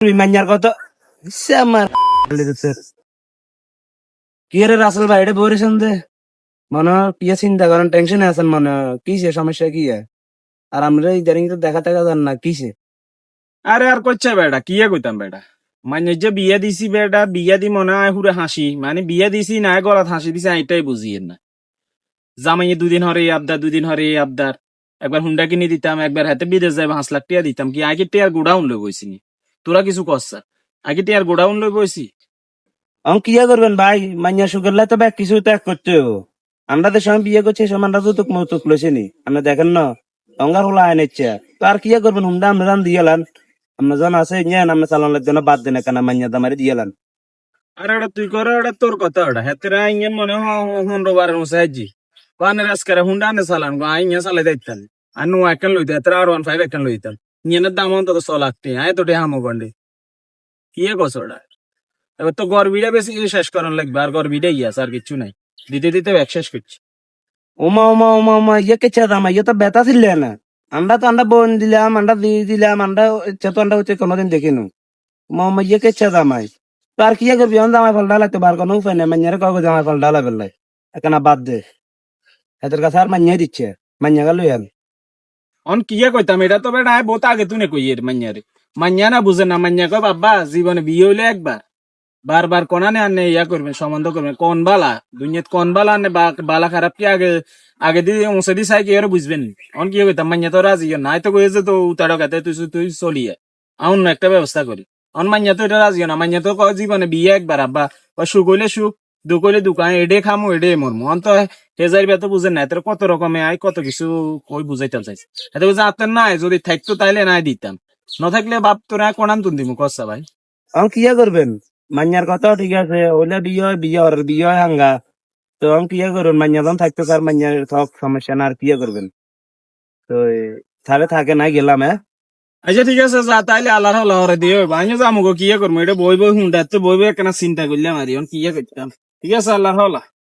তুই মাইয়ার কত ইসে আমার কি রে রাসেল ভাই এটা বলেছেন দে মনে হয় কি চিন্তা করেন টেনশনে আছেন মনে হয় কিসে সমস্যা কি আর আমরা ইদারিং তো দেখা টাকা যান না কিসে আরে আর কইছে বেটা কি কইতাম বেটা মানে যে বিয়া দিছি বেটা বিয়া দি মনে হয় হুরে হাসি মানে বিয়া দিছি না গলাত হাসি দিছে এটাই বুঝিয়েন না জামাইয়ে দুদিন হরে এই আবদার দুদিন হরে এই আবদার একবার হুন্ডা কিনে দিতাম একবার হাতে বিদেশ যাই 5 লাখ টাকা দিতাম কি আগে টিয়ার গোডাউন লই বইছিনি তোরা কিছু করছা আগে টিয়ার গোডাউন লই বইছি এখন কি করবেন ভাই মাইয়া সুগারলে তো ব্যাগ কিছু ত্যাগ করতে হবে। আমরা যে সময় বিয়ে করছি সে আমরা যৌতুক মৌতুক লইছিনি আমরা দেখেন না অঙ্গার হলো আইন ইচ্ছা তো আর কি করবেন হুন্ডা আমরা জান দিয়েলান আমরা জন আছে নিয়ে আমরা চালানোর জন্য বাদ দেন কেন মাইয়া দামারে দিয়েলান আর ওটা তুই করো ওটা তোর কথা ওটা হেতেরা ইঙ্গেন মনে হয় 15 বার মুসাইজি পানের আজকারে হুন্ডা আনে চালান গো আইন চালাই দিতাম আর নো একখান লইতে হেতেরা আর 15 একখান লইতাম নিয়েনের দাম অন্তত 6 লাখ টাকা আয় তো হামো গন্ডে কি কস ওটা এবার তো গরবিটা বেশি শেষ করার লাগবে আর গরবিটাই আছে আর কিছু নাই দিতে দিতে এক শেষ করছি ওমা ওমা ওমা ওমা ইয়ে কেচ্ছা দাম ইয়ে তো বেতা ছিল না আমরা বোন দিলাম আমরা দিয়ে দিলাম আমরা ইচ্ছা তো আমরা হচ্ছে কোনোদিন দেখিনু ওমা ওমা ইয়ে কেচ্ছা দামাই তো আর কি করবি অন জামাই ফল ডালাতে বার কোনো উপায় নেই মাইয়ারে কাউকে জামাই ফল ডালা বেলাই এখানে বাদ দে এদের কাছে আর মাইয়াই দিচ্ছে মাইয়া গেল অন কি কইতাম এটা তো বেটা বহুত আগে তুই কই এর মাইয়ারে মাইয়া না বুঝে না মাইয়া কয় বাবা জীবনে বিয়ে হইলে একবার বারবার কোনানে আনে ইয়া করবেন সম্বন্ধ করবেন কোন বালা দুনিয়াত কোন বালা আনে বালা খারাপ কি আগে আগে দিয়ে ওসে দি চাই কি আর বুঝবেন অন কি কইতাম মাইয়া তো রাজি নাই তো কইছে তো উতাড়ো কাতে তুই তুই চলিয়ে আউন একটা ব্যবস্থা করি অন মাইয়া তো এটা রাজি না মাইয়া তো কয় জীবনে বিয়ে একবার আব্বা কয় সুখ হইলে সুখ দুঃখ হইলে দোকান এডে খামু এডে মরমু অন তো হেজার তো বুঝেন না এত কত রকমে আয় কত কিছু কই বুঝাইতাম চাইছে এত বুঝে আত্মার নাই যদি থাকতো তাইলে নাই দিতাম না থাকলে বাপ তোরা কোনান তুন দিমু কসা ভাই এখন কি করবেন মাইয়ার কথাও ঠিক আছে ওইলে বিয়ে হয় হাঙ্গা তো এখন কি করবেন মাইয়া যখন থাকতো তার মাইয়ার সব সমস্যা না আর কি করবেন তো তাহলে থাকে না গেলাম হ্যাঁ আচ্ছা ঠিক আছে যা তাইলে আল্লাহর হলা হরে দিয়ে ভাইয়া যামু গো কি করবো এটা বই বই হুন্ডা তো বই বই কেন চিন্তা করলাম আর কি করতাম ঠিক আছে আল্লাহর হলা